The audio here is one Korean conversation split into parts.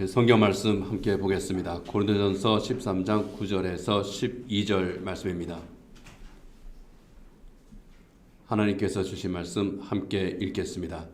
성경 말씀 함께 보겠습니다. 고린도전서 13장 9절에서 12절 말씀입니다. 하나님께서 주신 말씀 함께 읽겠습니다.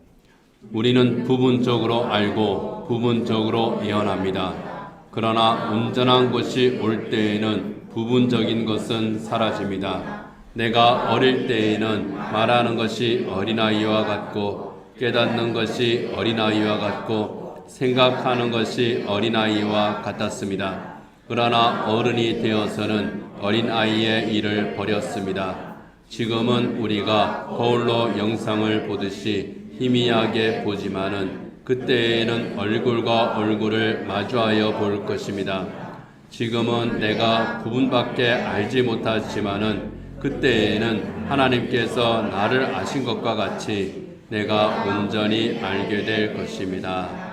우리는 부분적으로 알고 부분적으로 예언합니다. 그러나 온전한 것이 올 때에는 부분적인 것은 사라집니다. 내가 어릴 때에는 말하는 것이 어린아이와 같고 깨닫는 것이 어린아이와 같고 생각하는 것이 어린아이와 같았습니다. 그러나 어른이 되어서는 어린아이의 일을 버렸습니다. 지금은 우리가 거울로 영상을 보듯이 희미하게 보지만은 그때에는 얼굴과 얼굴을 마주하여 볼 것입니다. 지금은 내가 부분밖에 알지 못하지만은 그때에는 하나님께서 나를 아신 것과 같이 내가 온전히 알게 될 것입니다.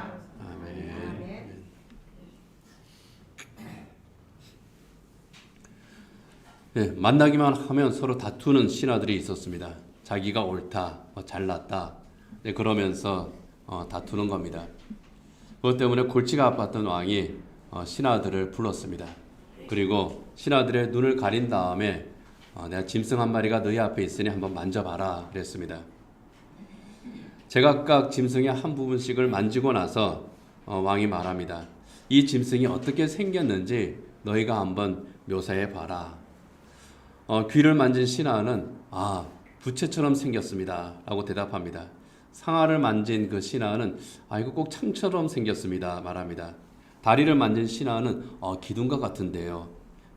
네, 만나기만 하면 서로 다투는 신하들이 있었습니다. 자기가 옳다, 잘났다, 네, 그러면서 다투는 겁니다. 그것 때문에 골치가 아팠던 왕이 신하들을 불렀습니다. 그리고 신하들의 눈을 가린 다음에 내가 짐승 한 마리가 너희 앞에 있으니 한번 만져봐라 그랬습니다. 제각각 짐승의 한 부분씩을 만지고 나서 왕이 말합니다. 이 짐승이 어떻게 생겼는지 너희가 한번 묘사해 봐라. 귀를 만진 신하는 부채처럼 생겼습니다 라고 대답합니다. 상아를 만진 그 신하는 이거 꼭 창처럼 생겼습니다 말합니다. 다리를 만진 신하는 기둥과 같은데요.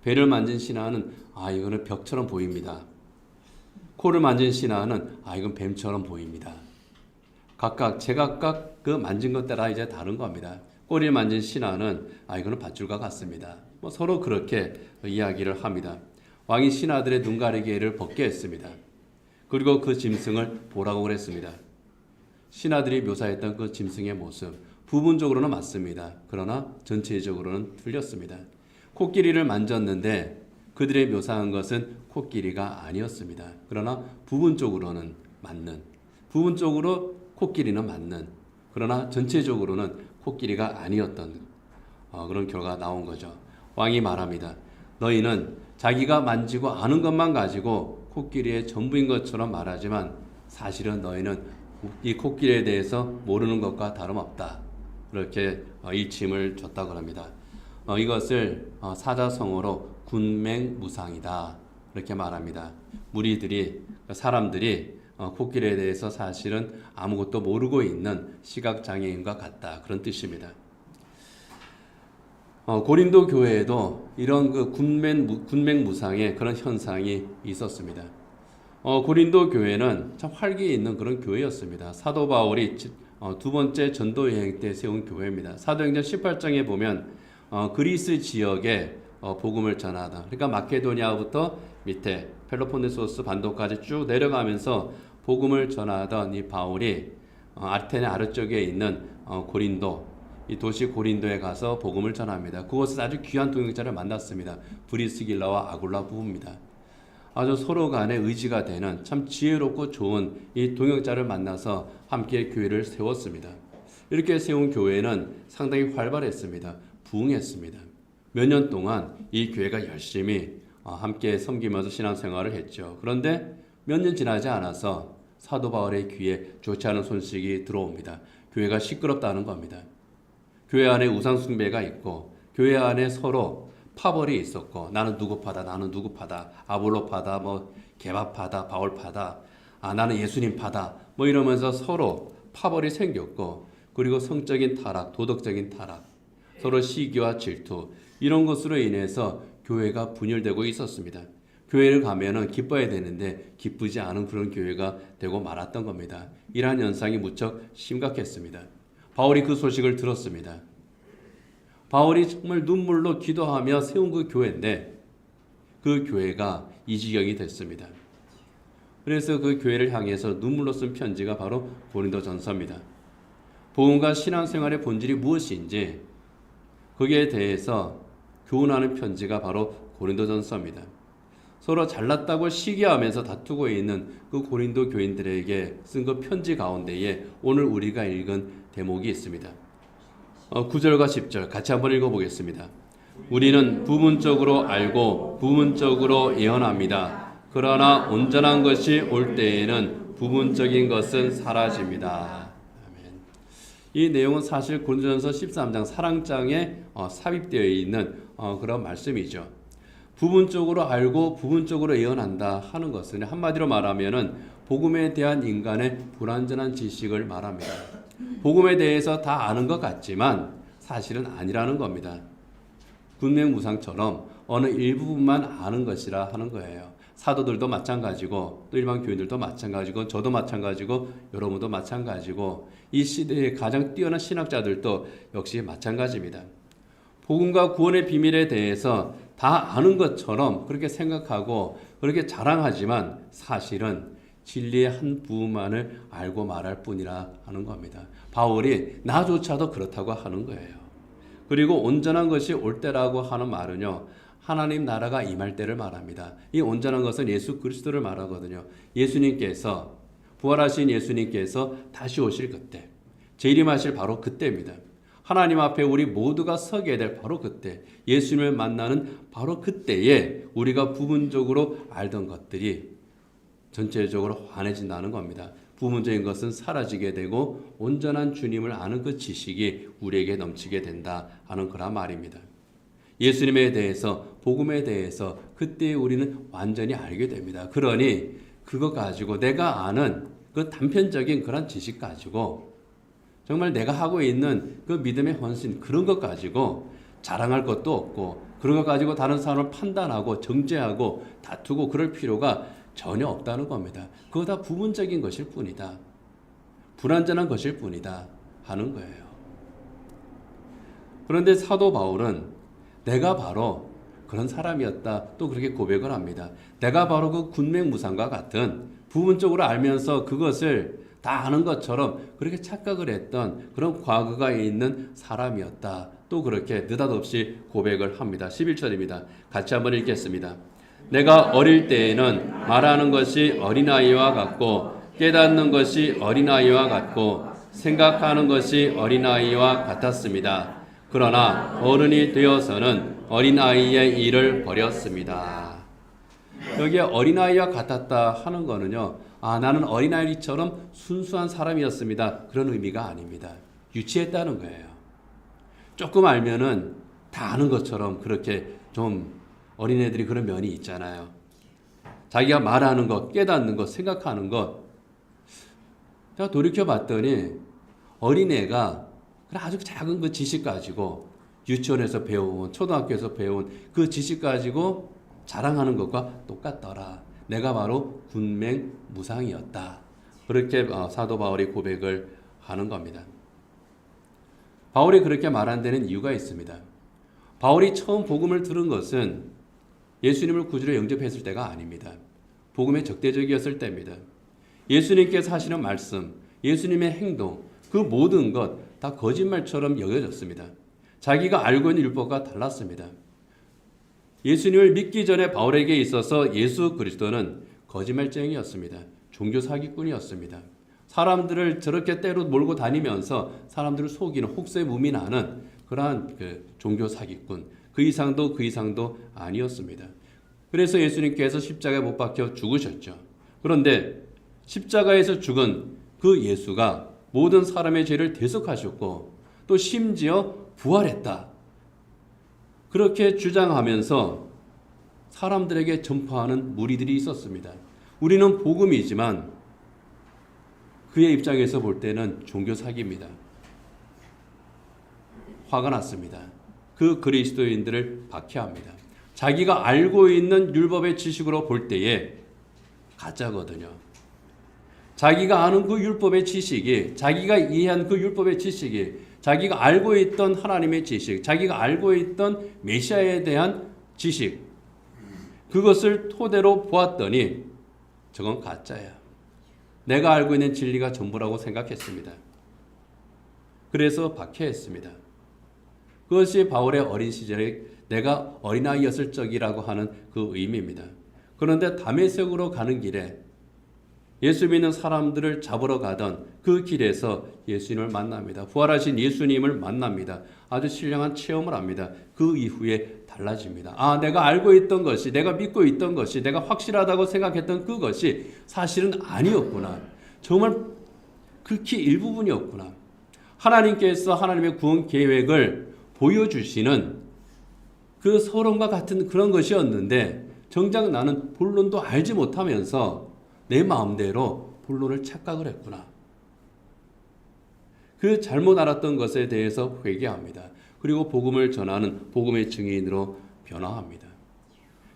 배를 만진 신하는 이거는 벽처럼 보입니다. 코를 만진 신하는 이건 뱀처럼 보입니다. 제각각 그 만진 것 따라 이제 다른 겁니다. 꼬리를 만진 신하는 이거는 밧줄과 같습니다. 서로 그렇게 이야기를 합니다. 왕이 신하들의 눈가리개를 벗게 했습니다. 그리고 그 짐승을 보라고 그랬습니다. 신하들이 묘사했던 그 짐승의 모습, 부분적으로는 맞습니다. 그러나 전체적으로는 틀렸습니다. 코끼리를 만졌는데 그들의 묘사한 것은 코끼리가 아니었습니다. 그러나 부분적으로는 맞는, 부분적으로 코끼리는 맞는, 그러나 전체적으로는 코끼리가 아니었던 그런 결과가 나온 거죠. 왕이 말합니다. 너희는 자기가 만지고 아는 것만 가지고 코끼리의 전부인 것처럼 말하지만 사실은 너희는 이 코끼리에 대해서 모르는 것과 다름없다. 그렇게 일침을 줬다고 합니다. 이것을 사자성어로 군맹무상이다. 이렇게 말합니다. 사람들이 코끼리에 대해서 사실은 아무것도 모르고 있는 시각장애인과 같다. 그런 뜻입니다. 고린도 교회에도 이런 그 군맹무상의 그런 현상이 있었습니다. 고린도 교회는 참 활기 있는 그런 교회였습니다. 사도 바울이 두 번째 전도 여행 때 세운 교회입니다. 사도행전 18장에 보면 그리스 지역에 복음을 전하다. 그러니까 마케도니아부터 밑에 펠로폰네소스 반도까지 쭉 내려가면서 복음을 전하던 이 바울이 아테네 아래쪽에 있는 고린도, 이 도시 고린도에 가서 복음을 전합니다. 그곳에서 아주 귀한 동역자를 만났습니다. 브리스길라와 아굴라 부부입니다. 아주 서로 간에 의지가 되는 참 지혜롭고 좋은 이 동역자를 만나서 함께 교회를 세웠습니다. 이렇게 세운 교회는 상당히 활발했습니다. 부흥했습니다. 몇 년 동안 이 교회가 열심히 함께 섬기면서 신앙생활을 했죠. 그런데 몇 년 지나지 않아서 사도 바울의 귀에 좋지 않은 소식이 들어옵니다. 교회가 시끄럽다는 겁니다. 교회 안에 우상 숭배가 있고 교회 안에 서로 파벌이 있었고 나는 누구 파다, 나는 누구 파다, 아볼로 파다, 게바 파다, 바울 파다, 나는 예수님 파다, 이러면서 서로 파벌이 생겼고 그리고 성적인 타락, 도덕적인 타락, 서로 시기와 질투 이런 것으로 인해서 교회가 분열되고 있었습니다. 교회를 가면은 기뻐야 되는데 기쁘지 않은 그런 교회가 되고 말았던 겁니다. 이러한 현상이 무척 심각했습니다. 바울이 그 소식을 들었습니다. 바울이 정말 눈물로 기도하며 세운 그 교회인데 그 교회가 이 지경이 됐습니다. 그래서 그 교회를 향해서 눈물로 쓴 편지가 바로 고린도전서입니다. 복음과 신앙생활의 본질이 무엇인지 거기에 대해서 교훈하는 편지가 바로 고린도전서입니다. 서로 잘났다고 시기하면서 다투고 있는 그 고린도 교인들에게 쓴 그 편지 가운데에 오늘 우리가 읽은 대목이 있습니다. 9절과 10절 같이 한번 읽어보겠습니다. 우리는 부분적으로 알고 부분적으로 예언합니다. 그러나 온전한 것이 올 때에는 부분적인 것은 사라집니다. 아멘. 이 내용은 사실 고린도전서 13장 사랑장에 삽입되어 있는 그런 말씀이죠. 부분적으로 알고 부분적으로 예언한다 하는 것은 한마디로 말하면은 복음에 대한 인간의 불완전한 지식을 말합니다. 복음에 대해서 다 아는 것 같지만 사실은 아니라는 겁니다. 군맹무상처럼 어느 일부분만 아는 것이라 하는 거예요. 사도들도 마찬가지고 또 일반 교인들도 마찬가지고 저도 마찬가지고 여러분도 마찬가지고 이 시대의 가장 뛰어난 신학자들도 역시 마찬가지입니다. 복음과 구원의 비밀에 대해서 다 아는 것처럼 그렇게 생각하고 그렇게 자랑하지만 사실은 진리의 한 부분만을 알고 말할 뿐이라 하는 겁니다. 바울이 나조차도 그렇다고 하는 거예요. 그리고 온전한 것이 올 때라고 하는 말은요, 하나님 나라가 임할 때를 말합니다. 이 온전한 것은 예수 그리스도를 말하거든요. 예수님께서 부활하신 예수님께서 다시 오실 그때, 재림하실 바로 그때입니다. 하나님 앞에 우리 모두가 서게 될 바로 그때, 예수님을 만나는 바로 그때에 우리가 부분적으로 알던 것들이 전체적으로 환해진다는 겁니다. 부분적인 것은 사라지게 되고 온전한 주님을 아는 그 지식이 우리에게 넘치게 된다 하는 그런 말입니다. 예수님에 대해서, 복음에 대해서 그때 우리는 완전히 알게 됩니다. 그러니 그거 가지고 내가 아는 그 단편적인 그런 지식 가지고 정말 내가 하고 있는 그 믿음의 헌신 그런 것 가지고 자랑할 것도 없고 그런 것 가지고 다른 사람을 판단하고 정죄하고 다투고 그럴 필요가 전혀 없다는 겁니다. 그거 다 부분적인 것일 뿐이다. 불완전한 것일 뿐이다 하는 거예요. 그런데 사도 바울은 내가 바로 그런 사람이었다 또 그렇게 고백을 합니다. 내가 바로 그 군맹무상과 같은 부분적으로 알면서 그것을 다 아는 것처럼 그렇게 착각을 했던 그런 과거가 있는 사람이었다. 또 그렇게 느닷없이 고백을 합니다. 11절입니다. 같이 한번 읽겠습니다. 내가 어릴 때에는 말하는 것이 어린아이와 같고 깨닫는 것이 어린아이와 같고 생각하는 것이 어린아이와 같았습니다. 그러나 어른이 되어서는 어린아이의 일을 버렸습니다. 여기에 어린아이와 같았다 하는 거는요, 나는 어린아이처럼 순수한 사람이었습니다. 그런 의미가 아닙니다. 유치했다는 거예요. 조금 알면은 다 아는 것처럼 그렇게 좀 어린애들이 그런 면이 있잖아요. 자기가 말하는 것, 깨닫는 것, 생각하는 것. 제가 돌이켜봤더니 어린애가 아주 작은 그 지식 가지고 유치원에서 배운, 초등학교에서 배운 그 지식 가지고 자랑하는 것과 똑같더라. 내가 바로 군맹무상이었다. 그렇게 사도 바울이 고백을 하는 겁니다. 바울이 그렇게 말한 데는 이유가 있습니다. 바울이 처음 복음을 들은 것은 예수님을 구주로 영접했을 때가 아닙니다. 복음의 적대적이었을 때입니다. 예수님께서 하시는 말씀, 예수님의 행동, 그 모든 것 다 거짓말처럼 여겨졌습니다. 자기가 알고 있는 율법과 달랐습니다. 예수님을 믿기 전에 바울에게 있어서 예수 그리스도는 거짓말쟁이였습니다. 종교 사기꾼이었습니다. 사람들을 저렇게 때로 몰고 다니면서 사람들을 속이는 혹세무민하는 그러한 종교 사기꾼, 그 이상도 아니었습니다. 그래서 예수님께서 십자가에 못 박혀 죽으셨죠. 그런데 십자가에서 죽은 그 예수가 모든 사람의 죄를 대속하셨고 또 심지어 부활했다. 그렇게 주장하면서 사람들에게 전파하는 무리들이 있었습니다. 우리는 복음이지만 그의 입장에서 볼 때는 종교 사기입니다. 화가 났습니다. 그 그리스도인들을 박해합니다. 자기가 알고 있는 율법의 지식으로 볼 때에 가짜거든요. 자기가 아는 그 율법의 지식이, 자기가 이해한 그 율법의 지식이, 자기가 알고 있던 하나님의 지식, 자기가 알고 있던 메시아에 대한 지식, 그것을 토대로 보았더니 저건 가짜야. 내가 알고 있는 진리가 전부라고 생각했습니다. 그래서 박해했습니다. 그것이 바울의 어린 시절에 내가 어린아이였을 적이라고 하는 그 의미입니다. 그런데 다메섹으로 가는 길에 예수 믿는 사람들을 잡으러 가던 그 길에서 예수님을 만납니다. 부활하신 예수님을 만납니다. 아주 신령한 체험을 합니다. 그 이후에 달라집니다. 아, 내가 알고 있던 것이, 내가 믿고 있던 것이, 내가 확실하다고 생각했던 그것이 사실은 아니었구나. 정말 극히 일부분이었구나. 하나님께서 하나님의 구원 계획을 보여주시는 그 서론과 같은 그런 것이었는데 정작 나는 본론도 알지 못하면서 내 마음대로 본론을 착각을 했구나. 그 잘못 알았던 것에 대해서 회개합니다. 그리고 복음을 전하는 복음의 증인으로 변화합니다.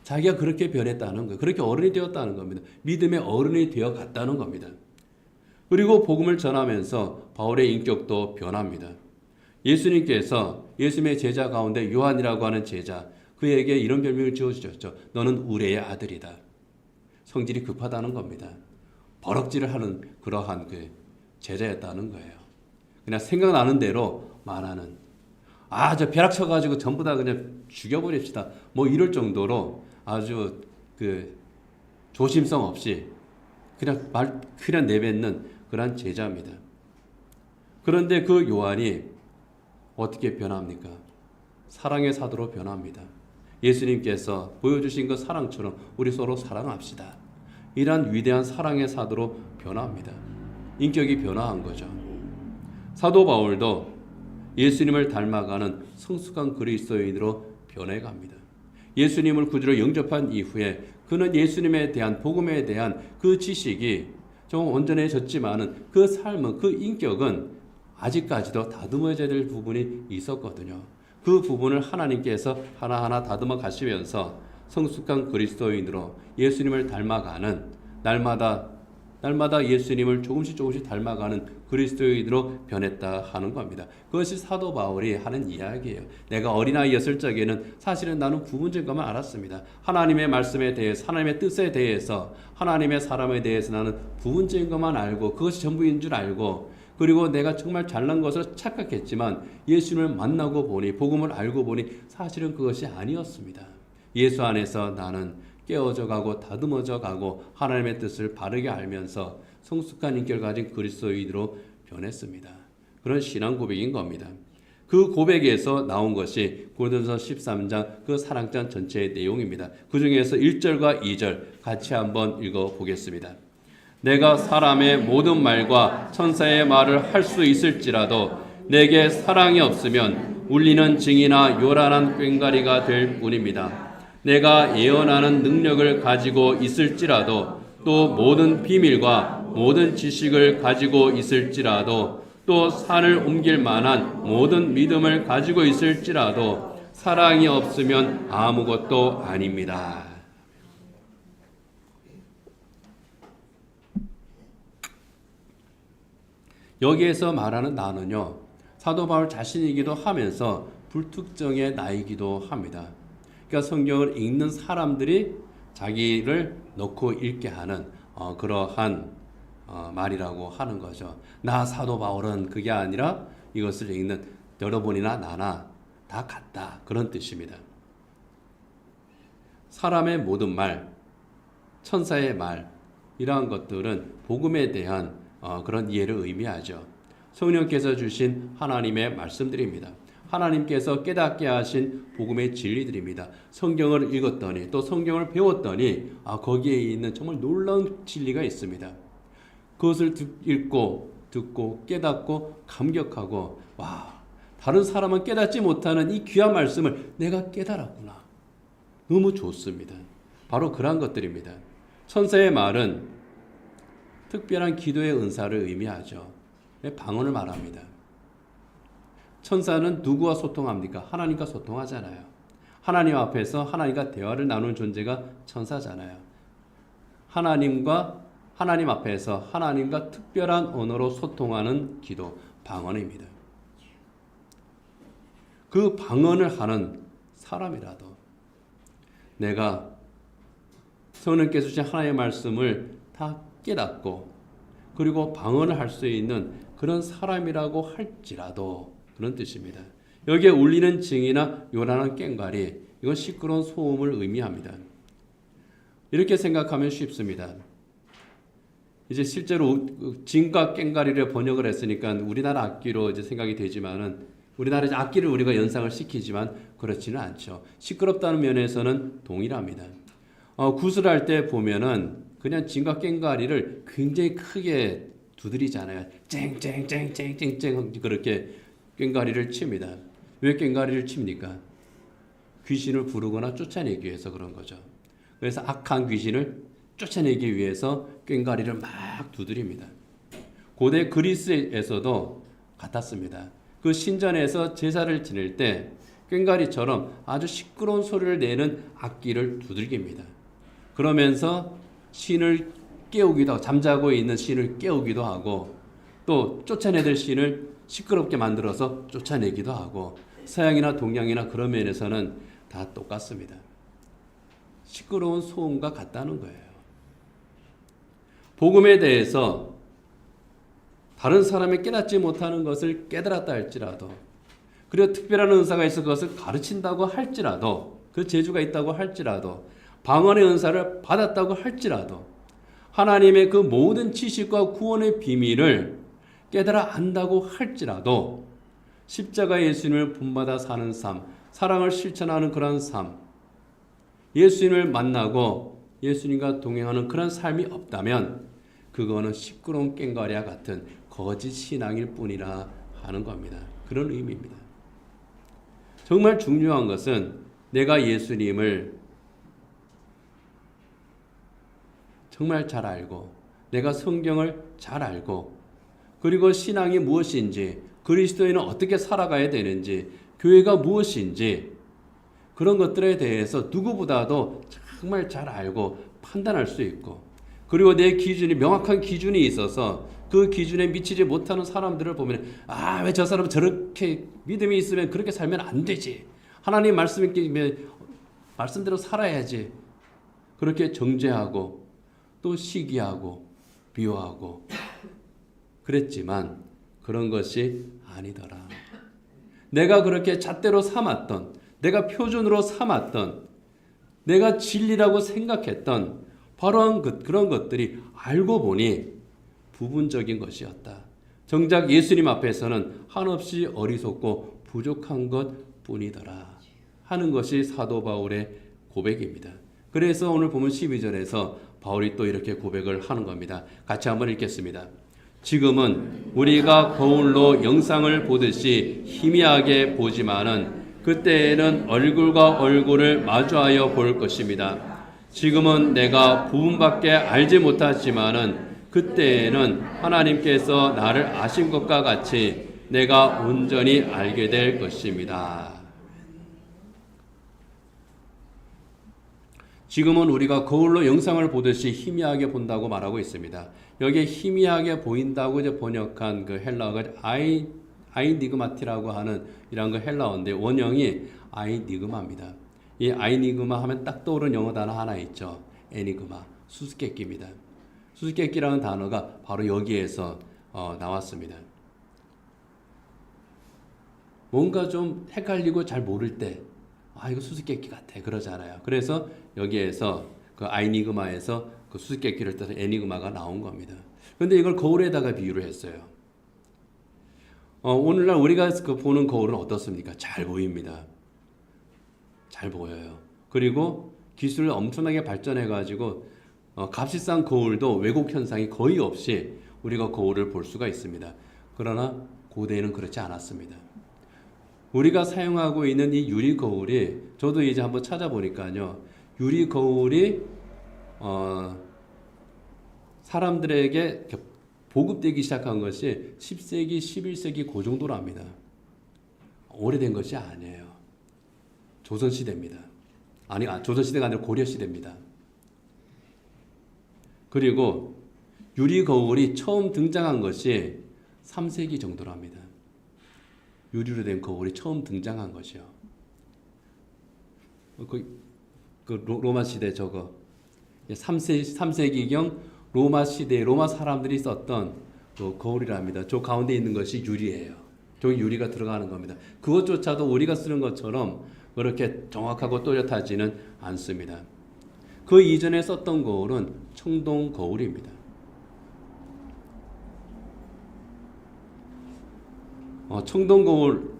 자기가 그렇게 변했다는 거예요. 그렇게 어른이 되었다는 겁니다. 믿음의 어른이 되어 갔다는 겁니다. 그리고 복음을 전하면서 바울의 인격도 변합니다. 예수님께서 예수님의 제자 가운데 요한이라고 하는 제자, 그에게 이런 별명을 지어주셨죠. 너는 우레의 아들이다. 성질이 급하다는 겁니다. 버럭질을 하는 그러한 그 제자였다는 거예요. 그냥 생각나는 대로 말하는, 저 벼락 쳐가지고 전부 다 그냥 죽여버립시다. 뭐 이럴 정도로 아주 그 조심성 없이 그냥 내뱉는 그런 제자입니다. 그런데 그 요한이 어떻게 변합니까? 사랑의 사도로 변합니다. 예수님께서 보여주신 그 사랑처럼 우리 서로 사랑합시다. 이러한 위대한 사랑의 사도로 변합니다. 인격이 변화한 거죠. 사도 바울도 예수님을 닮아가는 성숙한 그리스도인으로 변해갑니다. 예수님을 구주로 영접한 이후에 그는 예수님에 대한 복음에 대한 그 지식이 좀 온전해졌지만은 그 삶은, 그 인격은 아직까지도 다듬어져야 될 부분이 있었거든요. 그 부분을 하나님께서 하나하나 다듬어 가시면서 성숙한 그리스도인으로 예수님을 닮아가는, 날마다 예수님을 조금씩 닮아가는 그리스도인으로 변했다 하는 겁니다. 그것이 사도 바울이 하는 이야기예요. 내가 어린아이였을 적에는 사실은 나는 구분된 것만 알았습니다. 하나님의 말씀에 대해서, 하나님의 뜻에 대해서, 하나님의 사람에 대해서 나는 구분된 것만 알고 그것이 전부인 줄 알고, 그리고 내가 정말 잘난 것을 착각했지만 예수님을 만나고 보니, 복음을 알고 보니 사실은 그것이 아니었습니다. 예수 안에서 나는 깨어져 가고 다듬어져 가고 하나님의 뜻을 바르게 알면서 성숙한 인격을 가진 그리스도인으로 변했습니다. 그런 신앙 고백인 겁니다. 그 고백에서 나온 것이 고린도전서 13장 그 사랑장 전체의 내용입니다. 그 중에서 1절과 2절 같이 한번 읽어보겠습니다. 내가 사람의 모든 말과 천사의 말을 할 수 있을지라도 내게 사랑이 없으면 울리는 징이나 요란한 꽹과리가 될 뿐입니다. 내가 예언하는 능력을 가지고 있을지라도 또 모든 비밀과 모든 지식을 가지고 있을지라도 또 산을 옮길 만한 모든 믿음을 가지고 있을지라도 사랑이 없으면 아무것도 아닙니다. 여기에서 말하는 나는요, 사도 바울 자신이기도 하면서 불특정의 나이기도 합니다. 그러니까 성경을 읽는 사람들이 자기를 놓고 읽게 하는 그러한 말이라고 하는 거죠. 나 사도 바울은 그게 아니라 이것을 읽는 여러분이나 나나 다 같다, 그런 뜻입니다. 사람의 모든 말, 천사의 말, 이러한 것들은 복음에 대한 그런 이해를 의미하죠. 성령께서 주신 하나님의 말씀들입니다. 하나님께서 깨닫게 하신 복음의 진리들입니다. 성경을 읽었더니 또 성경을 배웠더니 거기에 있는 정말 놀라운 진리가 있습니다. 그것을 읽고 듣고 깨닫고 감격하고, 다른 사람은 깨닫지 못하는 이 귀한 말씀을 내가 깨달았구나. 너무 좋습니다. 바로 그러한 것들입니다. 천사의 말은 특별한 기도의 은사를 의미하죠. 방언을 말합니다. 천사는 누구와 소통합니까? 하나님과 소통하잖아요. 하나님 앞에서 하나님과 대화를 나누는 존재가 천사잖아요. 하나님 앞에서 하나님과 특별한 언어로 소통하는 기도, 방언입니다. 그 방언을 하는 사람이라도 내가 성령께서 주신 하나님의 말씀을 다 깨닫고 그리고 방언을 할 수 있는 그런 사람이라고 할지라도, 그런 뜻입니다. 여기에 울리는 징이나 요란한 꽹과리, 이건 시끄러운 소음을 의미합니다. 이렇게 생각하면 쉽습니다. 이제 실제로 진과 꽹과리를 번역을 했으니까 우리나라 악기로 이제 생각이 되지만은 우리나라 악기를 우리가 연상을 시키지만 그렇지는 않죠. 시끄럽다는 면에서는 동일합니다. 구슬할 때 보면은 그냥 진과 꽹과리를 굉장히 크게 두드리잖아요. 쨍쨍쨍쨍쨍쨍 그렇게 꽹과리를 칩니다. 왜 꽹과리를 칩니까? 귀신을 부르거나 쫓아내기 위해서 그런 거죠. 그래서 악한 귀신을 쫓아내기 위해서 꽹과리를 막 두드립니다. 고대 그리스에서도 같았습니다. 그 신전에서 제사를 지낼 때 꽹과리처럼 아주 시끄러운 소리를 내는 악기를 두들깁니다. 그러면서 신을 깨우기도 하고 잠자고 있는 신을 깨우기도 하고 또 쫓아내들 신을 시끄럽게 만들어서 쫓아내기도 하고 서양이나 동양이나 그런 면에서는 다 똑같습니다. 시끄러운 소음과 같다는 거예요. 복음에 대해서 다른 사람이 깨닫지 못하는 것을 깨달았다 할지라도 그리고 특별한 은사가 있어 그것을 가르친다고 할지라도 그 재주가 있다고 할지라도 방언의 은사를 받았다고 할지라도 하나님의 그 모든 지식과 구원의 비밀을 깨달아 안다고 할지라도 십자가 예수님을 본받아 사는 삶, 사랑을 실천하는 그런 삶, 예수님을 만나고 예수님과 동행하는 그런 삶이 없다면 그거는 시끄러운 꽹과리와 같은 거짓 신앙일 뿐이라 하는 겁니다. 그런 의미입니다. 정말 중요한 것은 내가 예수님을 정말 잘 알고 내가 성경을 잘 알고 그리고 신앙이 무엇인지 그리스도인은 어떻게 살아가야 되는지 교회가 무엇인지 그런 것들에 대해서 누구보다도 정말 잘 알고 판단할 수 있고 그리고 내 기준이 명확한 기준이 있어서 그 기준에 미치지 못하는 사람들을 보면 왜 저 사람은 저렇게 믿음이 있으면 그렇게 살면 안 되지. 하나님 말씀대로 살아야지. 그렇게 정죄하고 또 시기하고 비호하고 그랬지만 그런 것이 아니더라. 내가 그렇게 잣대로 삼았던 내가 표준으로 삼았던 내가 진리라고 생각했던 바로 그런 것들이 알고 보니 부분적인 것이었다. 정작 예수님 앞에서는 한없이 어리석고 부족한 것 뿐이더라 하는 것이 사도 바울의 고백입니다. 그래서 오늘 보면 12절에서 바울이 또 이렇게 고백을 하는 겁니다. 같이 한번 읽겠습니다. 지금은 우리가 거울로 영상을 보듯이 희미하게 보지만은 그때에는 얼굴과 얼굴을 마주하여 볼 것입니다. 지금은 내가 부분밖에 알지 못하지만은 그때에는 하나님께서 나를 아신 것과 같이 내가 온전히 알게 될 것입니다. 지금은 우리가 거울로 영상을 보듯이 희미하게 본다고 말하고 있습니다. 여기에 희미하게 보인다고 이제 번역한 그 헬라어가 아이니그마티라고 하는 이런 그 헬라어인데 원형이 아이니그마입니다. 이 아이니그마 하면 딱 떠오르는 영어 단어 하나 있죠. 에니그마, 수수께끼입니다. 수수께끼라는 단어가 바로 여기에서 나왔습니다. 뭔가 좀 헷갈리고 잘 모를 때 이거 수수께끼 같아 그러잖아요. 그래서 여기에서 그 아이니그마에서 그 수수께끼를 떠서 에니그마가 나온 겁니다. 그런데 이걸 거울에다가 비유를 했어요. 오늘날 우리가 보는 거울은 어떻습니까? 잘 보입니다. 잘 보여요. 그리고 기술을 엄청나게 발전해가지고 값비싼 거울도 왜곡 현상이 거의 없이 우리가 거울을 볼 수가 있습니다. 그러나 고대에는 그렇지 않았습니다. 우리가 사용하고 있는 이 유리 거울이 저도 이제 한번 찾아보니까요. 유리 거울이 사람들에게 보급되기 시작한 것이 10세기, 11세기 그 정도랍니다. 오래된 것이 아니에요. 조선시대입니다. 조선시대가 아니라 고려시대입니다. 그리고 유리 거울이 처음 등장한 것이 3세기 정도랍니다. 유리로 된 거울이 처음 등장한 것이요. 그 로마 시대 저거 3세기경 로마 시대에 로마 사람들이 썼던 그 거울이랍니다. 저 가운데 있는 것이 유리예요. 저기 유리가 들어가는 겁니다. 그것조차도 우리가 쓰는 것처럼 그렇게 정확하고 또렷하지는 않습니다. 그 이전에 썼던 거울은 청동 거울입니다. 청동 거울,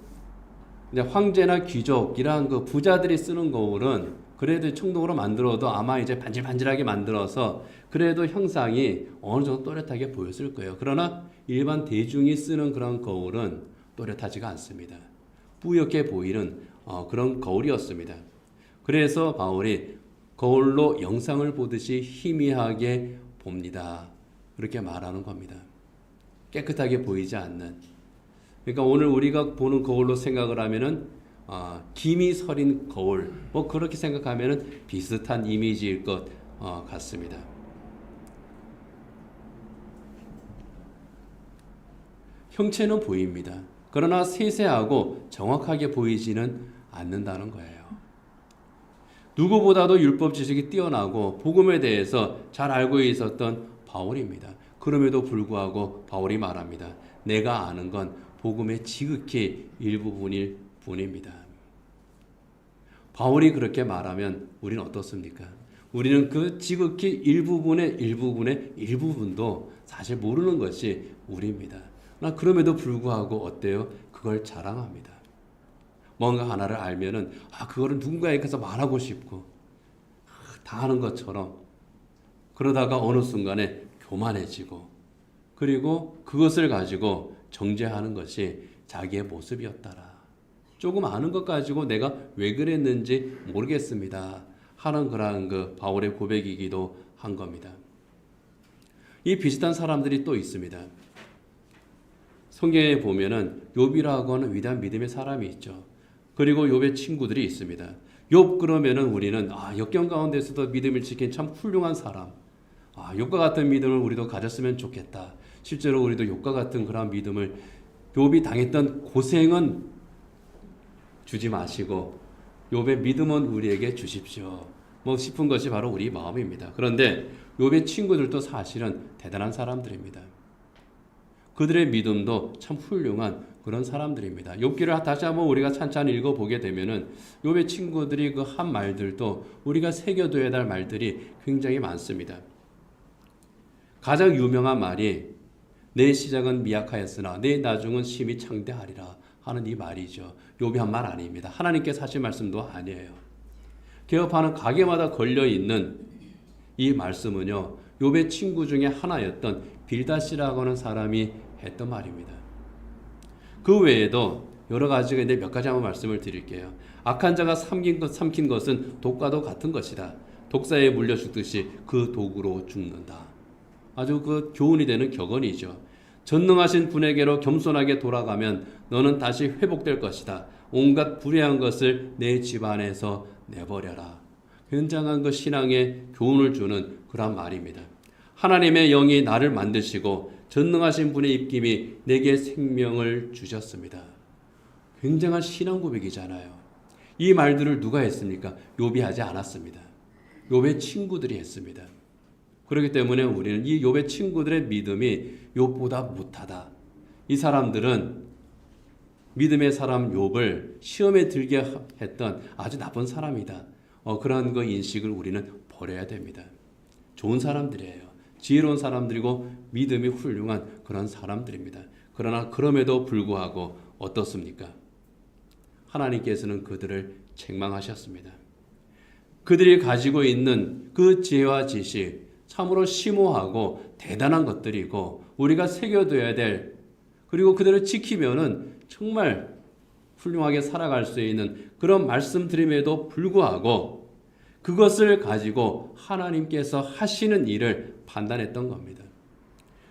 이제 황제나 귀족 이러한 그 부자들이 쓰는 거울은 그래도 청동으로 만들어도 아마 이제 반질반질하게 만들어서 그래도 형상이 어느 정도 또렷하게 보였을 거예요. 그러나 일반 대중이 쓰는 그런 거울은 또렷하지가 않습니다. 뿌옇게 보이는 그런 거울이었습니다. 그래서 바울이 거울로 영상을 보듯이 희미하게 봅니다. 그렇게 말하는 겁니다. 깨끗하게 보이지 않는. 그러니까 오늘 우리가 보는 거울로 생각을 하면은 김이 서린 거울, 뭐 그렇게 생각하면은 비슷한 이미지일 것 같습니다. 형체는 보입니다. 그러나 세세하고 정확하게 보이지는 않는다는 거예요. 누구보다도 율법 지식이 뛰어나고 복음에 대해서 잘 알고 있었던 바울입니다. 그럼에도 불구하고 바울이 말합니다. 내가 아는 건 복음의 지극히 일부분일 뿐입니다. 바울이 그렇게 말하면 우리는 어떻습니까? 우리는 그 지극히 일부분의 일부분도 사실 모르는 것이 우리입니다. 그럼에도 불구하고 어때요? 그걸 자랑합니다. 뭔가 하나를 알면은 그거를 누군가에게서 말하고 싶고 다 아는 것처럼 그러다가 어느 순간에 교만해지고 그리고 그것을 가지고 정죄하는 것이 자기의 모습이었더라. 조금 아는 것 가지고 내가 왜 그랬는지 모르겠습니다. 하는 그러한 그 바울의 고백이기도 한 겁니다. 이 비슷한 사람들이 또 있습니다. 성경에 보면은 욥이라고 하는 위대한 믿음의 사람이 있죠. 그리고 욥의 친구들이 있습니다. 욥 그러면은 우리는 역경 가운데서도 믿음을 지킨 참 훌륭한 사람. 욥과 같은 믿음을 우리도 가졌으면 좋겠다. 실제로 우리도 욥과 같은 그런 믿음을 욥이 당했던 고생은 주지 마시고 욥의 믿음은 우리에게 주십시오. 뭐 싶은 것이 바로 우리 마음입니다. 그런데 욥의 친구들도 사실은 대단한 사람들입니다. 그들의 믿음도 참 훌륭한 그런 사람들입니다. 욥기를 다시 한번 우리가 찬찬히 읽어보게 되면은 욥의 친구들이 그 한 말들도 우리가 새겨둬야 할 말들이 굉장히 많습니다. 가장 유명한 말이 내 시작은 미약하였으나 내 나중은 심히 창대하리라 하는 이 말이죠. 욥이 한 말 아닙니다. 하나님께서 하신 말씀도 아니에요. 개업하는 가게마다 걸려있는 이 말씀은요. 욥의 친구 중에 하나였던 빌닷이라고 하는 사람이 했던 말입니다. 그 외에도 여러 가지가 있는데 몇 가지 한번 말씀을 드릴게요. 악한 자가 삼킨 것은 독과도 같은 것이다. 독사에 물려 죽듯이 그 독으로 죽는다. 아주 그 교훈이 되는 격언이죠. 전능하신 분에게로 겸손하게 돌아가면 너는 다시 회복될 것이다. 온갖 불의한 것을 내 집안에서 내버려라. 굉장한 그 신앙의 교훈을 주는 그런 말입니다. 하나님의 영이 나를 만드시고 전능하신 분의 입김이 내게 생명을 주셨습니다. 굉장한 신앙 고백이잖아요. 이 말들을 누가 했습니까? 욥이 하지 않았습니다. 욥의 친구들이 했습니다. 그렇기 때문에 우리는 이 욥의 친구들의 믿음이 욥보다 못하다. 이 사람들은 믿음의 사람 욥을 시험에 들게 했던 아주 나쁜 사람이다. 그런 그 인식을 우리는 버려야 됩니다. 좋은 사람들이에요. 지혜로운 사람들이고 믿음이 훌륭한 그런 사람들입니다. 그러나 그럼에도 불구하고 어떻습니까? 하나님께서는 그들을 책망하셨습니다. 그들이 가지고 있는 그 지혜와 지식 참으로 심오하고 대단한 것들이고 우리가 새겨둬야 될 그리고 그들을 지키면은 정말 훌륭하게 살아갈 수 있는 그런 말씀드림에도 불구하고 그것을 가지고 하나님께서 하시는 일을 판단했던 겁니다.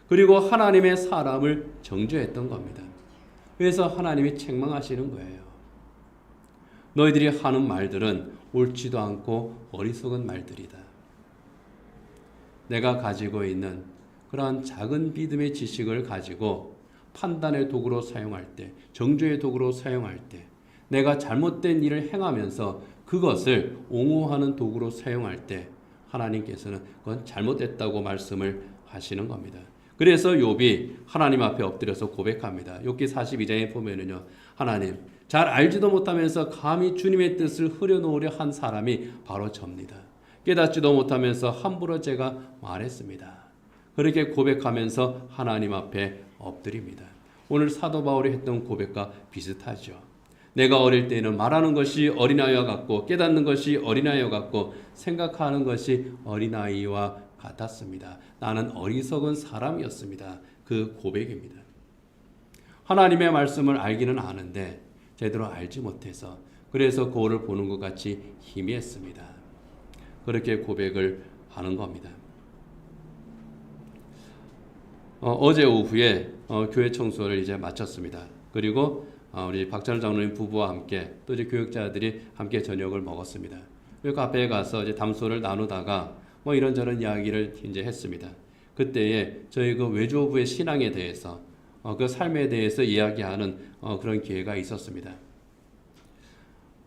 그리고 하나님의 사람을 정죄했던 겁니다. 그래서 하나님이 책망하시는 거예요. 너희들이 하는 말들은 옳지도 않고 어리석은 말들이다. 내가 가지고 있는 그러한 작은 믿음의 지식을 가지고 판단의 도구로 사용할 때, 정죄의 도구로 사용할 때, 내가 잘못된 일을 행하면서 그것을 옹호하는 도구로 사용할 때 하나님께서는 그건 잘못됐다고 말씀을 하시는 겁니다. 그래서 욥이 하나님 앞에 엎드려서 고백합니다. 욥기 42장에 보면은요. 하나님, 잘 알지도 못하면서 감히 주님의 뜻을 흐려놓으려 한 사람이 바로 접니다. 깨닫지도 못하면서 함부로 제가 말했습니다. 그렇게 고백하면서 하나님 앞에 엎드립니다. 오늘 사도 바울이 했던 고백과 비슷하죠. 내가 어릴 때에는 말하는 것이 어린아이와 같고 깨닫는 것이 어린아이와 같고 생각하는 것이 어린아이와 같았습니다. 나는 어리석은 사람이었습니다. 그 고백입니다. 하나님의 말씀을 알기는 아는데 제대로 알지 못해서 그래서 거울을 보는 것 같이 희미했습니다. 그렇게 고백을 하는 겁니다. 어제 오후에 교회 청소를 이제 마쳤습니다. 그리고 우리 박찬호 장로님 부부와 함께 또 이제 교육자들이 함께 저녁을 먹었습니다. 그 카페에 가서 이제 담소를 나누다가 뭐 이런저런 이야기를 이제 했습니다. 그때에 저희 그 외조부의 신앙에 대해서 그 삶에 대해서 이야기하는 그런 기회가 있었습니다.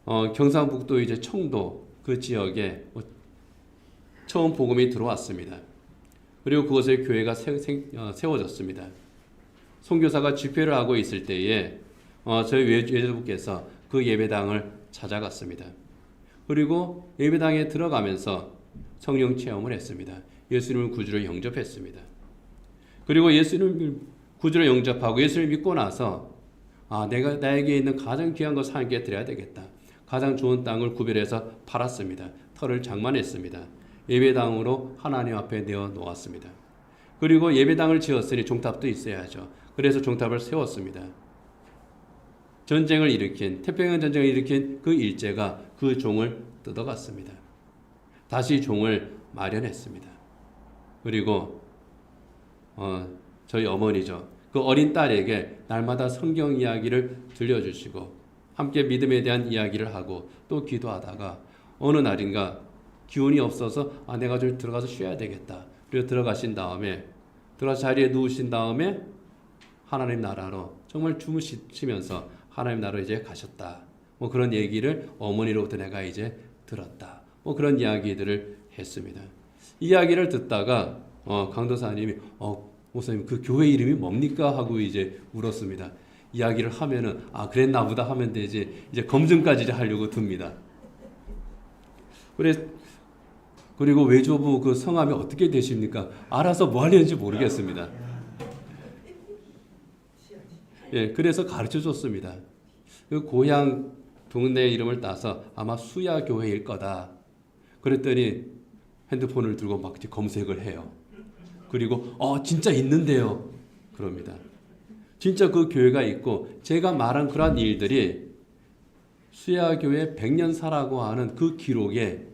경상북도 이제 청도 그 지역에 처음 복음이 들어왔습니다. 그리고 그곳에 교회가 세워졌습니다. 선교사가 집회를 하고 있을 때에 저희 외조부께서 그 예배당을 찾아갔습니다. 그리고 예배당에 들어가면서 성령 체험을 했습니다. 예수님을 구주로 영접했습니다. 그리고 예수님을 구주로 영접하고 예수님을 믿고 나서 내가 나에게 있는 가장 귀한 것을 하나님께 드려야 되겠다. 가장 좋은 땅을 구별해서 팔았습니다. 터를 장만했습니다. 예배당으로 하나님 앞에 내어 놓았습니다. 그리고 예배당을 지었으니 종탑도 있어야죠. 그래서 종탑을 세웠습니다. 전쟁을 일으킨 태평양 전쟁을 일으킨 그 일제가 그 종을 뜯어갔습니다. 다시 종을 마련했습니다. 그리고 저희 어머니죠. 그 어린 딸에게 날마다 성경 이야기를 들려주시고 함께 믿음에 대한 이야기를 하고 또 기도하다가 어느 날인가 기운이 없어서 내가 좀 들어가서 쉬어야 되겠다. 그리고 들어가신 다음에 들어가서 자리에 누우신 다음에 하나님 나라로 정말 주무시면서 하나님 나라로 이제 가셨다. 뭐 그런 얘기를 어머니로부터 내가 이제 들었다. 뭐 그런 이야기들을 했습니다. 이야기를 듣다가 강도사님이 목사님 그 교회 이름이 뭡니까 하고 이제 물었습니다. 이야기를 하면은 그랬나 보다 하면 되지 이제 검증까지 이제 하려고 듭니다. 그리고 외조부 그 성함이 어떻게 되십니까? 알아서 뭐 하려는지 모르겠습니다. 예, 그래서 가르쳐 줬습니다. 그 고향 동네 이름을 따서 아마 수야교회일 거다. 그랬더니 핸드폰을 들고 막 검색을 해요. 그리고 진짜 있는데요. 그럽니다. 진짜 그 교회가 있고 제가 말한 그러한 일들이 수야교회 100년사라고 하는 그 기록에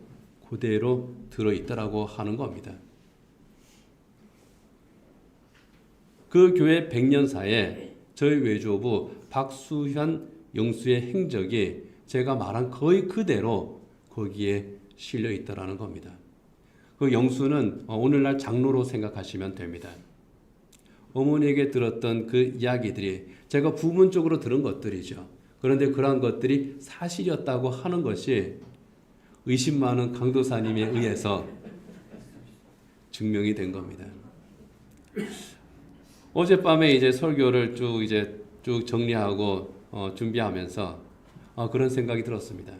그대로 들어있더라고 하는 겁니다. 그 교회 100년사에 저희 외조부 박수현 영수의 행적이 제가 말한 거의 그대로 거기에 실려 있더라는 겁니다. 그 영수는 오늘날 장로로 생각하시면 됩니다. 어머니에게 들었던 그 이야기들이 제가 부분적으로 들은 것들이죠. 그런데 그러한 것들이 사실이었다고 하는 것이 의심 많은 강도사님에 의해서 증명이 된 겁니다. 어젯밤에 이제 설교를 쭉 정리하고 준비하면서 그런 생각이 들었습니다.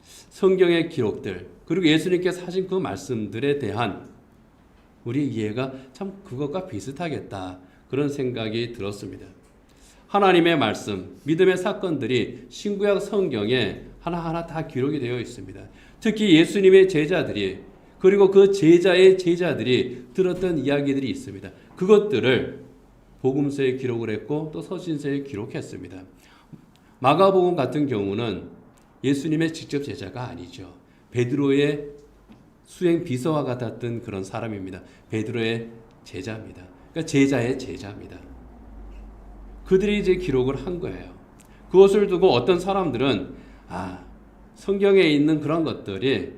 성경의 기록들 그리고 예수님께서 하신 그 말씀들에 대한 우리 이해가 참 그것과 비슷하겠다 그런 생각이 들었습니다. 하나님의 말씀, 믿음의 사건들이 신구약 성경에 하나하나 다 기록이 되어 있습니다. 특히 예수님의 제자들이 그리고 그 제자의 제자들이 들었던 이야기들이 있습니다. 그것들을 복음서에 기록을 했고 또 서신서에 기록했습니다. 마가복음 같은 경우는 예수님의 직접 제자가 아니죠. 베드로의 수행 비서와 같았던 그런 사람입니다. 베드로의 제자입니다. 그러니까 제자의 제자입니다. 그들이 이제 기록을 한 거예요. 그것을 두고 어떤 사람들은 성경에 있는 그런 것들이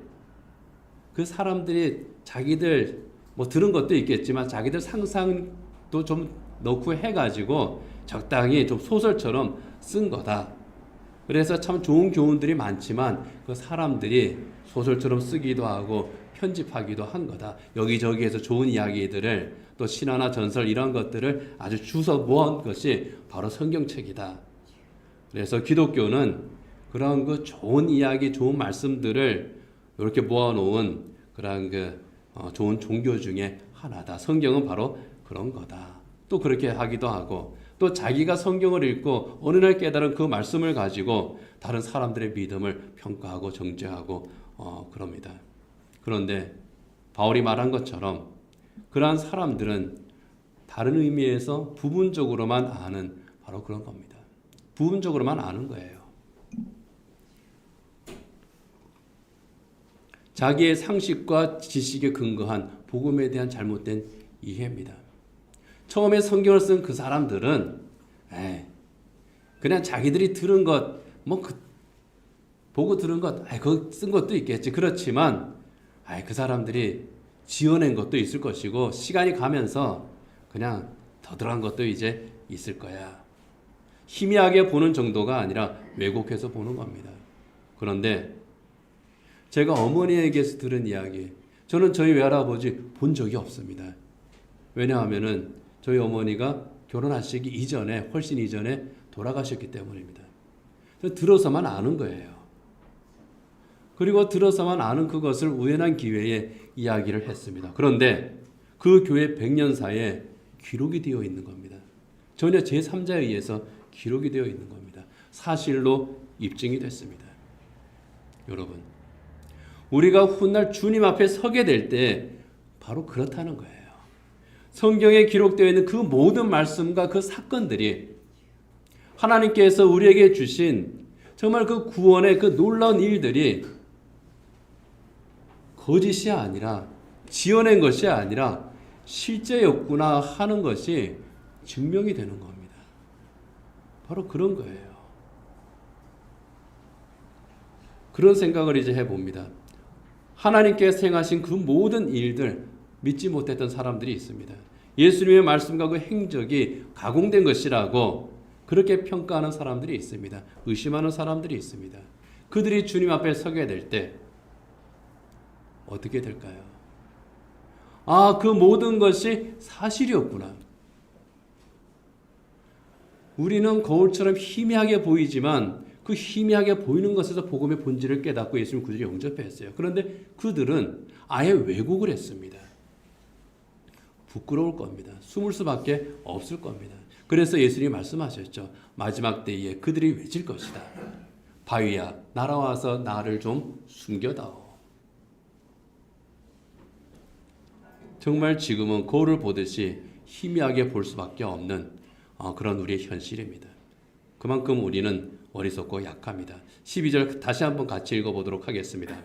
그 사람들이 자기들 뭐 들은 것도 있겠지만 자기들 상상도 좀 넣고 해가지고 적당히 좀 소설처럼 쓴 거다. 그래서 참 좋은 교훈들이 많지만 그 사람들이 소설처럼 쓰기도 하고 편집하기도 한 거다. 여기저기에서 좋은 이야기들을 또 신화나 전설 이런 것들을 아주 주워 모은 것이 바로 성경책이다. 그래서 기독교는 그런 그 좋은 이야기, 좋은 말씀들을 이렇게 모아놓은 그런 좋은 종교 중에 하나다. 성경은 바로 그런 거다. 또 그렇게 하기도 하고 또 자기가 성경을 읽고 어느 날 깨달은 그 말씀을 가지고 다른 사람들의 믿음을 평가하고 정죄하고 그럽니다. 그런데 바울이 말한 것처럼 그러한 사람들은 다른 의미에서 부분적으로만 아는 바로 그런 겁니다. 부분적으로만 아는 거예요. 자기의 상식과 지식에 근거한 복음에 대한 잘못된 이해입니다. 처음에 성경을 쓴 그 사람들은 그냥 자기들이 들은 것, 보고 들은 것, 그거 쓴 것도 있겠지. 그렇지만 그 사람들이 지어낸 것도 있을 것이고 시간이 가면서 그냥 더 들어간 것도 이제 있을 거야. 희미하게 보는 정도가 아니라 왜곡해서 보는 겁니다. 그런데 제가 어머니에게서 들은 이야기, 저는 저희 외할아버지 본 적이 없습니다. 왜냐하면은 저희 어머니가 결혼하시기 이전에, 훨씬 이전에 돌아가셨기 때문입니다. 들어서만 아는 거예요. 그리고 들어서만 아는 그것을 우연한 기회에 이야기를 했습니다. 그런데 그 교회 100년사에 기록이 되어 있는 겁니다. 전혀 제3자에 의해서 기록이 되어 있는 겁니다. 사실로 입증이 됐습니다. 여러분, 우리가 훗날 주님 앞에 서게 될 때 바로 그렇다는 거예요. 성경에 기록되어 있는 그 모든 말씀과 그 사건들이 하나님께서 우리에게 주신 정말 그 구원의 그 놀라운 일들이 거짓이 아니라 지어낸 것이 아니라 실제였구나 하는 것이 증명이 되는 겁니다. 바로 그런 거예요. 그런 생각을 이제 해봅니다. 하나님께서 행하신 그 모든 일들 믿지 못했던 사람들이 있습니다. 예수님의 말씀과 그 행적이 가공된 것이라고 그렇게 평가하는 사람들이 있습니다. 의심하는 사람들이 있습니다. 그들이 주님 앞에 서게 될 때 어떻게 될까요? 그 모든 것이 사실이었구나. 우리는 거울처럼 희미하게 보이지만 그 희미하게 보이는 것에서 복음의 본질을 깨닫고 예수님 구주를 영접했어요. 그런데 그들은 아예 왜곡을 했습니다. 부끄러울 겁니다. 숨을 수밖에 없을 겁니다. 그래서 예수님이 말씀하셨죠. 마지막 때에 그들이 외칠 것이다. 바위야, 날아와서 나를 좀 숨겨다오. 정말 지금은 거울을 보듯이 희미하게 볼 수밖에 없는 그런 우리의 현실입니다. 그만큼 우리는 어리석고 약합니다. 12절 다시 한번 같이 읽어보도록 하겠습니다.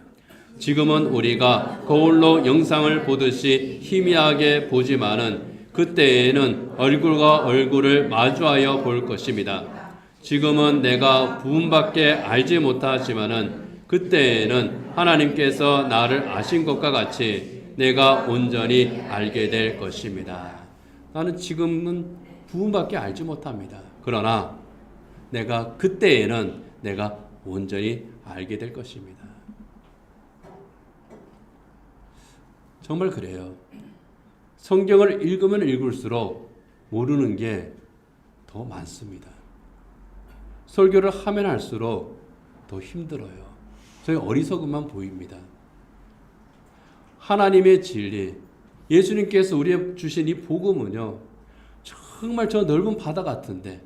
지금은 우리가 거울로 영상을 보듯이 희미하게 보지만은 그때에는 얼굴과 얼굴을 마주하여 볼 것입니다. 지금은 내가 부분밖에 알지 못하지만은 그때에는 하나님께서 나를 아신 것과 같이 내가 온전히 알게 될 것입니다. 나는 지금은 부분밖에 알지 못합니다. 그러나 내가 그때에는 내가 온전히 알게 될 것입니다. 정말 그래요. 성경을 읽으면 읽을수록 모르는 게 더 많습니다. 설교를 하면 할수록 더 힘들어요. 저희 어리석음만 보입니다. 하나님의 진리, 예수님께서 우리에게 주신 이 복음은요, 정말 저 넓은 바다 같은데,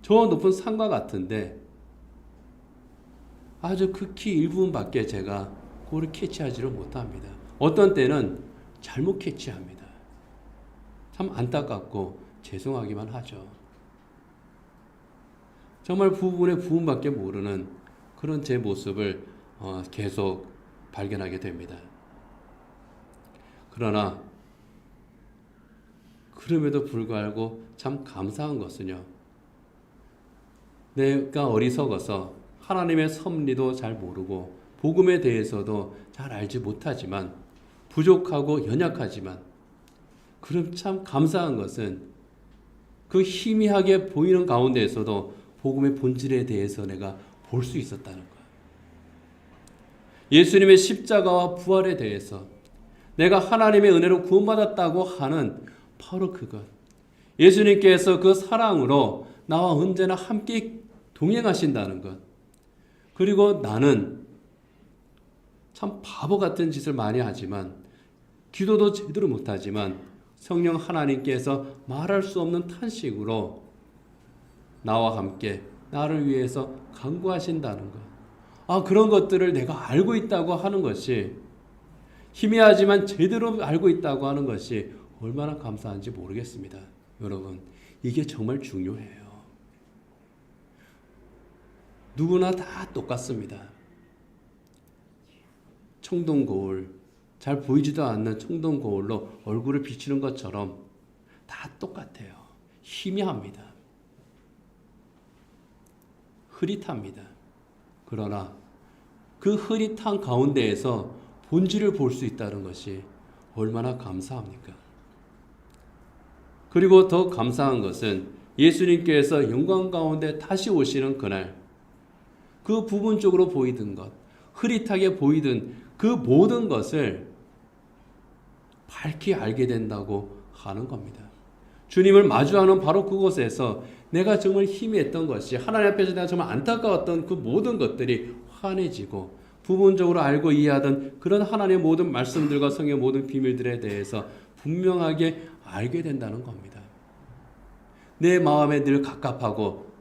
저 높은 산과 같은데 아주 극히 일부분밖에 제가 그걸 캐치하지를 못합니다. 어떤 때는 잘못 캐치합니다. 참 안타깝고 죄송하기만 하죠. 정말 부분의 부분밖에 모르는 그런 제 모습을 계속 발견하게 됩니다. 그러나 그럼에도 불구하고 참 감사한 것은요, 내가 어리석어서 하나님의 섭리도 잘 모르고 복음에 대해서도 잘 알지 못하지만 부족하고 연약하지만 그럼 참 감사한 것은 그 희미하게 보이는 가운데에서도 복음의 본질에 대해서 내가 볼 수 있었다는 거예요. 예수님의 십자가와 부활에 대해서 내가 하나님의 은혜로 구원받았다고 하는 바로 그것. 예수님께서 그 사랑으로 나와 언제나 함께 동행하신다는 것. 그리고 나는 참 바보 같은 짓을 많이 하지만 기도도 제대로 못하지만 성령 하나님께서 말할 수 없는 탄식으로 나와 함께 나를 위해서 간구하신다는 것. 그런 것들을 내가 알고 있다고 하는 것이, 희미하지만 제대로 알고 있다고 하는 것이 얼마나 감사한지 모르겠습니다. 여러분, 이게 정말 중요해요. 누구나 다 똑같습니다. 청동 거울, 잘 보이지도 않는 청동 거울로 얼굴을 비추는 것처럼 다 똑같아요. 희미합니다. 흐릿합니다. 그러나 그 흐릿한 가운데에서 본질을 볼 수 있다는 것이 얼마나 감사합니까? 그리고 더 감사한 것은 예수님께서 영광 가운데 다시 오시는 그날, 그 부분적으로 보이던 것, 흐릿하게 보이던 그 모든 것을 밝게 알게 된다고 하는 겁니다. 주님을 마주하는 바로 그곳에서 내가 정말 희미했던 것이, 하나님 앞에서 내가 정말 안타까웠던 그 모든 것들이 환해지고, 부분적으로 알고 이해하던 그런 하나님의 모든 말씀들과 성경의 모든 비밀들에 대해서 분명하게 알게 된다는 겁니다. 내 마음에 늘 갑갑하고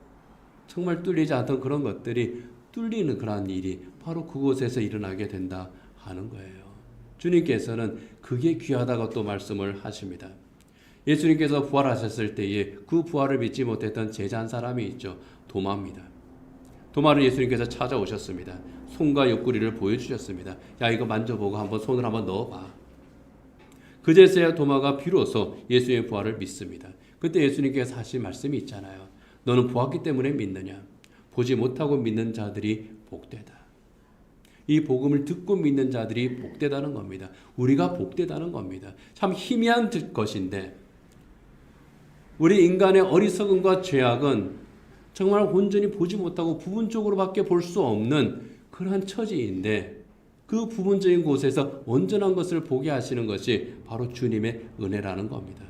정말 뚫리지 않던 그런 것들이 뚫리는 그러한 일이 바로 그곳에서 일어나게 된다 하는 거예요. 주님께서는 그게 귀하다고 또 말씀을 하십니다. 예수님께서 부활하셨을 때에 그 부활을 믿지 못했던 제자 한 사람이 있죠. 도마입니다. 도마를 예수님께서 찾아오셨습니다. 손과 옆구리를 보여주셨습니다. 야, 이거 만져보고 한번 손을 한번 넣어봐. 그제서야 도마가 비로소 예수님의 부활을 믿습니다. 그때 예수님께서 하신 말씀이 있잖아요. 너는 보았기 때문에 믿느냐? 보지 못하고 믿는 자들이 복되다. 이 복음을 듣고 믿는 자들이 복되다는 겁니다. 우리가 복되다는 겁니다. 참 희미한 것인데, 우리 인간의 어리석음과 죄악은 정말 온전히 보지 못하고 부분적으로밖에 볼 수 없는 그러한 처지인데, 그 부분적인 곳에서 온전한 것을 보게 하시는 것이 바로 주님의 은혜라는 겁니다.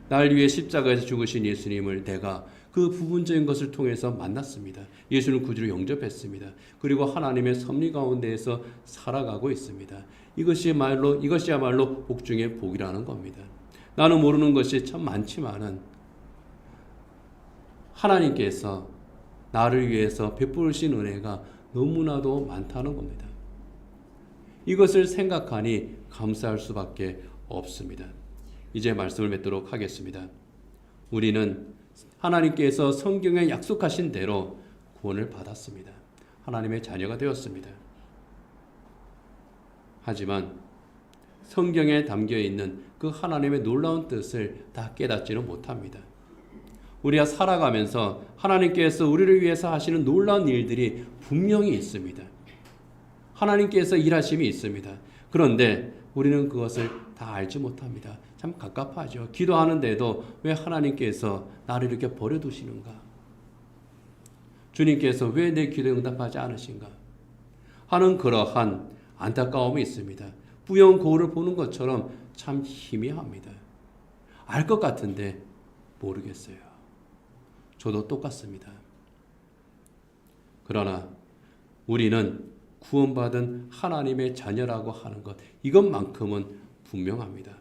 날 위해 십자가에서 죽으신 예수님을 내가 그 부분적인 것을 통해서 만났습니다. 예수는 구주로 영접했습니다. 그리고 하나님의 섭리 가운데에서 살아가고 있습니다. 이것이야말로 복 중의 복이라는 겁니다. 나는 모르는 것이 참 많지만은 하나님께서 나를 위해서 베푸신 은혜가 너무나도 많다는 겁니다. 이것을 생각하니 감사할 수밖에 없습니다. 이제 말씀을 맺도록 하겠습니다. 우리는 하나님께서 성경에 약속하신 대로 구원을 받았습니다. 하나님의 자녀가 되었습니다. 하지만 성경에 담겨있는 그 하나님의 놀라운 뜻을 다 깨닫지는 못합니다. 우리가 살아가면서 하나님께서 우리를 위해서 하시는 놀라운 일들이 분명히 있습니다. 하나님께서 일하심이 있습니다. 그런데 우리는 그것을 다 알지 못합니다. 참 갑갑하죠. 기도하는데도 왜 하나님께서 나를 이렇게 버려두시는가? 주님께서 왜 내 기도에 응답하지 않으신가? 하는 그러한 안타까움이 있습니다. 뿌연 거울을 보는 것처럼 참 희미합니다. 알 것 같은데 모르겠어요. 저도 똑같습니다. 그러나 우리는 구원받은 하나님의 자녀라고 하는 것, 이것만큼은 분명합니다.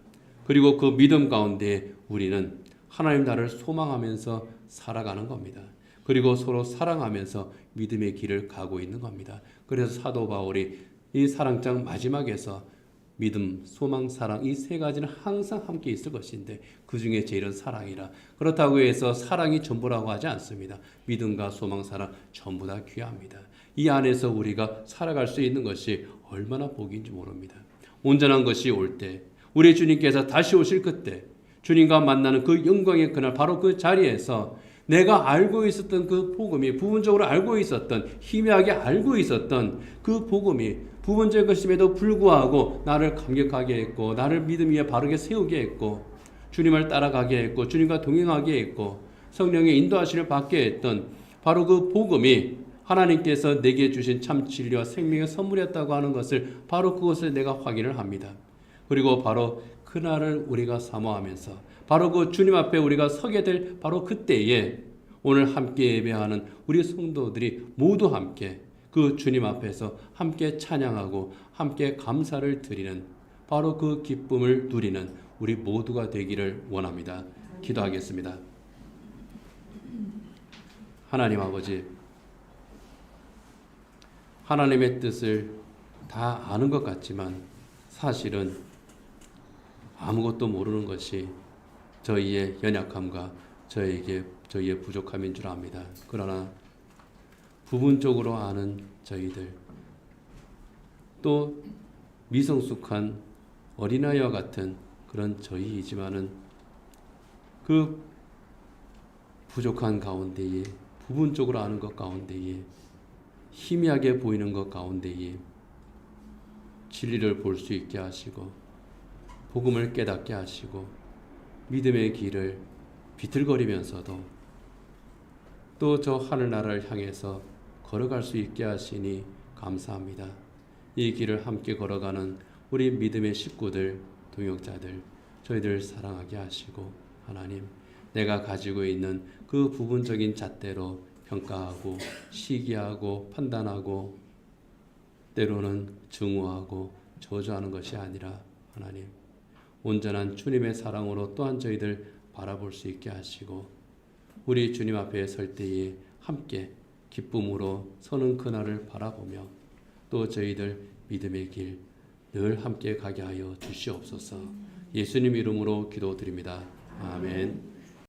그리고 그 믿음 가운데 우리는 하나님 나를 소망하면서 살아가는 겁니다. 그리고 서로 사랑하면서 믿음의 길을 가고 있는 겁니다. 그래서 사도 바울이 이 사랑장 마지막에서 믿음, 소망, 사랑, 이 세 가지는 항상 함께 있을 것인데 그 중에 제일은 사랑이라. 그렇다고 해서 사랑이 전부라고 하지 않습니다. 믿음과 소망, 사랑 전부 다 귀합니다. 이 안에서 우리가 살아갈 수 있는 것이 얼마나 복인지 모릅니다. 온전한 것이 올 때, 우리 주님께서 다시 오실 그때, 주님과 만나는 그 영광의 그날, 바로 그 자리에서 내가 알고 있었던 그 복음이, 부분적으로 알고 있었던, 희미하게 알고 있었던 그 복음이 부분적인 것임에도 불구하고 나를 감격하게 했고, 나를 믿음 위에 바르게 세우게 했고, 주님을 따라가게 했고, 주님과 동행하게 했고, 성령의 인도하심을 받게 했던 바로 그 복음이 하나님께서 내게 주신 참 진리와 생명의 선물이었다고 하는 것을, 바로 그것을 내가 확인을 합니다. 그리고 바로 그날을 우리가 사모하면서 바로 그 주님 앞에 우리가 서게 될 바로 그때에 오늘 함께 예배하는 우리 성도들이 모두 함께 그 주님 앞에서 함께 찬양하고 함께 감사를 드리는 바로 그 기쁨을 누리는 우리 모두가 되기를 원합니다. 기도하겠습니다. 하나님 아버지, 하나님의 뜻을 다 아는 것 같지만 사실은 아무것도 모르는 것이 저희의 연약함과 저희의 부족함인 줄 압니다. 그러나 부분적으로 아는 저희들, 또 미성숙한 어린아이와 같은 그런 저희이지만은 그 부족한 가운데에, 부분적으로 아는 것 가운데에, 희미하게 보이는 것 가운데에 진리를 볼 수 있게 하시고 복음을 깨닫게 하시고 믿음의 길을 비틀거리면서도 또 저 하늘나라를 향해서 걸어갈 수 있게 하시니 감사합니다. 이 길을 함께 걸어가는 우리 믿음의 식구들, 동역자들, 저희들 사랑하게 하시고 하나님, 내가 가지고 있는 그 부분적인 잣대로 평가하고 시기하고 판단하고 때로는 증오하고 저주하는 것이 아니라 하나님, 온전한 주님의 사랑으로 또한 저희들 바라볼 수 있게 하시고 우리 주님 앞에 설 때에 함께 기쁨으로 서는 그날을 바라보며 또 저희들 믿음의 길 늘 함께 가게 하여 주시옵소서. 예수님 이름으로 기도드립니다. 아멘.